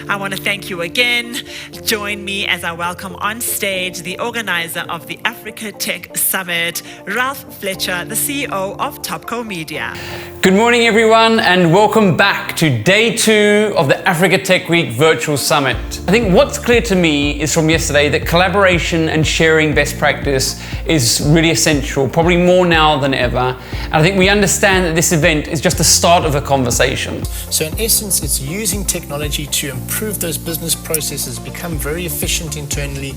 I want to thank you again. Join me as I welcome on stage the organizer of the Africa Tech Summit, Ralph Fletcher, the CEO of Topco Media. Good morning, everyone, and welcome back to day 2 of the Africa Tech Week Virtual Summit. I think what's clear to me is from yesterday that collaboration and sharing best practice is really essential, probably more now than ever. And I think we understand that this event is just the start of a conversation. So in essence, it's using technology to improve those business processes, become very efficient internally,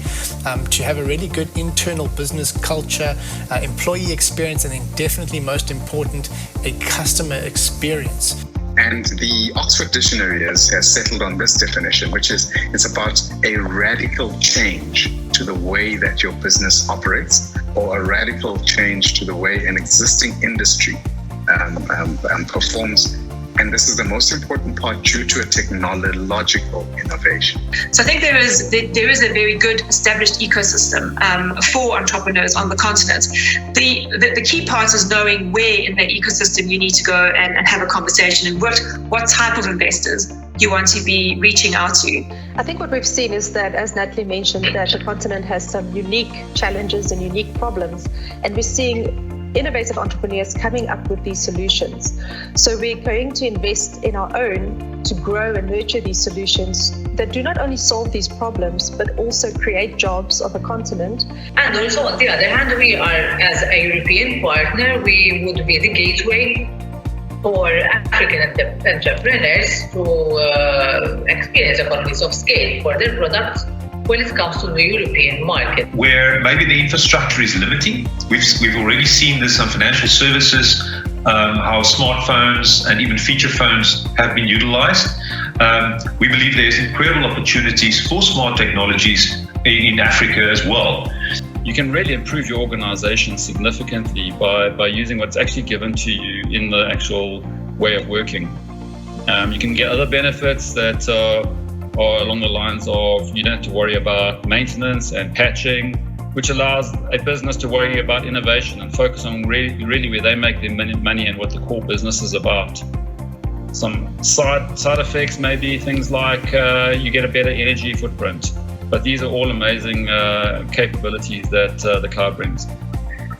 to have a really good internal business culture, employee experience, and then definitely most important, a customer experience. And the Oxford Dictionary has settled on this definition, which is it's about a radical change to the way that your business operates, or a radical change to the way an existing industry performs. And this is the most important part due to a technological innovation. So I think there is a very good established ecosystem for entrepreneurs on the continent. The key part is knowing where in that ecosystem you need to go and have a conversation, and what type of investors you want to be reaching out to. I think what we've seen is that, as Natalie mentioned, that the continent has some unique challenges and unique problems, and we're seeing innovative entrepreneurs coming up with these solutions. So we're going to invest in our own to grow and nurture these solutions that do not only solve these problems, but also create jobs on the continent. And also, on the other hand, we are, as a European partner, we would be the gateway for African entrepreneurs to experience economies of scale for their products when it comes to the European market. Where maybe the infrastructure is limiting. We've already seen this on financial services, how smartphones and even feature phones have been utilized. We believe there's incredible opportunities for smart technologies in Africa as well. You can really improve your organization significantly by using what's actually given to you in the actual way of working. You can get other benefits that are along the lines of you don't have to worry about maintenance and patching, which allows a business to worry about innovation and focus on really where they make their money and what the core business is about. Some side effects may be things like you get a better energy footprint, but these are all amazing capabilities that the cloud brings.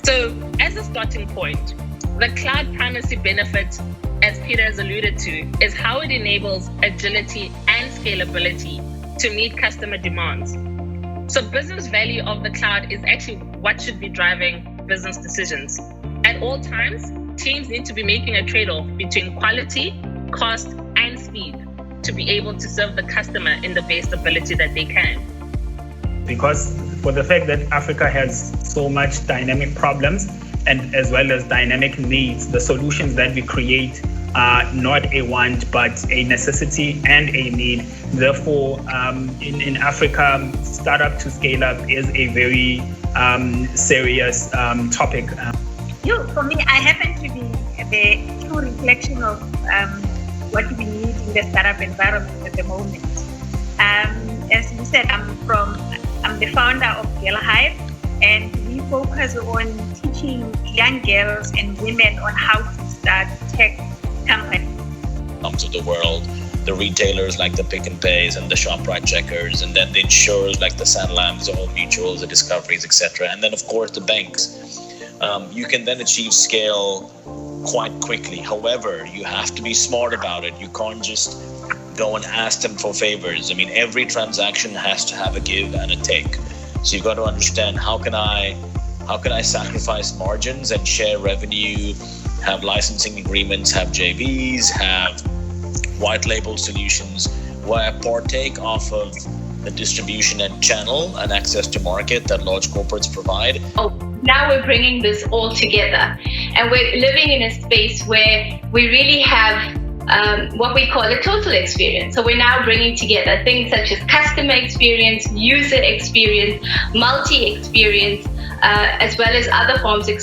So as a starting point, the cloud primacy benefit, as Peter has alluded to, is how it enables agility and scalability to meet customer demands. So business value of the cloud is actually what should be driving business decisions. At all times, teams need to be making a trade-off between quality, cost, and speed to be able to serve the customer in the best ability that they can. Because for the fact that Africa has so much dynamic problems, and as well as dynamic needs, the solutions that we create are not a want, but a necessity and a need. Therefore, in Africa, startup to scale up is a very serious topic. For me, I happen to be the true reflection of what we need in the startup environment at the moment. As you said, I'm the founder of Girl Hive, and we focus on teaching young girls and women on how to start tech companies. To the world, the retailers like the Pick n Pays and the ShopRite Checkers, and then the insurers like the Sanlams, the Home Mutuals, the Discoveries, etc. And then of course the banks. You can then achieve scale quite quickly. However, you have to be smart about it. You can't just go and ask them for favors. I mean, every transaction has to have a give and a take. So you've got to understand how can I sacrifice margins and share revenue, have licensing agreements, have JVs, have white label solutions where I partake off of the distribution and channel and access to market that large corporates provide. Now we're bringing this all together, and we're living in a space where we really have what we call a total experience. So we're now bringing together things such as customer experience, user experience, multi-experience, as well as other forms of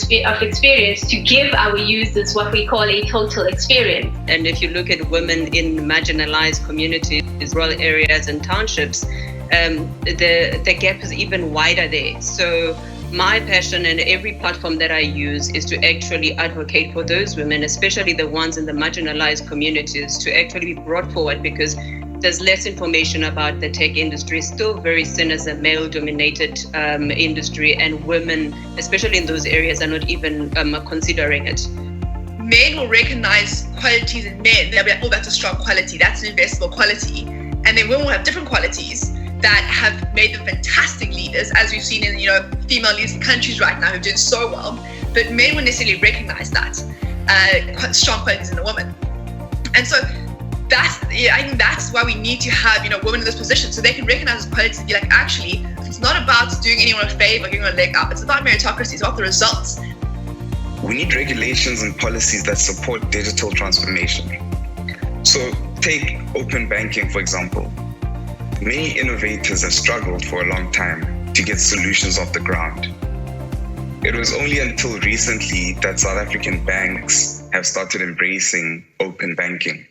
experience to give our users what we call a total experience. And if you look at women in marginalized communities, rural areas and townships, the gap is even wider there. So my passion and every platform that I use is to actually advocate for those women, especially the ones in the marginalized communities, to actually be brought forward, because there's less information about the tech industry. It's still very seen as a male-dominated industry, and women, especially in those areas, are not even considering it. Men will recognize qualities in men. They'll be like, oh, that's a strong quality, that's an investable quality. And then women will have different qualities that have made them fantastic leaders, as we've seen in, female leaders in countries right now who are doing so well. But men won't necessarily recognize that strong qualities in a woman. And so I think that's why we need to have, women in this position, so they can recognize those qualities and be like, actually, it's not about doing anyone a favor, giving a leg up. It's about meritocracy. It's about the results. We need regulations and policies that support digital transformation. So take open banking, for example. Many innovators have struggled for a long time to get solutions off the ground. It was only until recently that South African banks have started embracing open banking.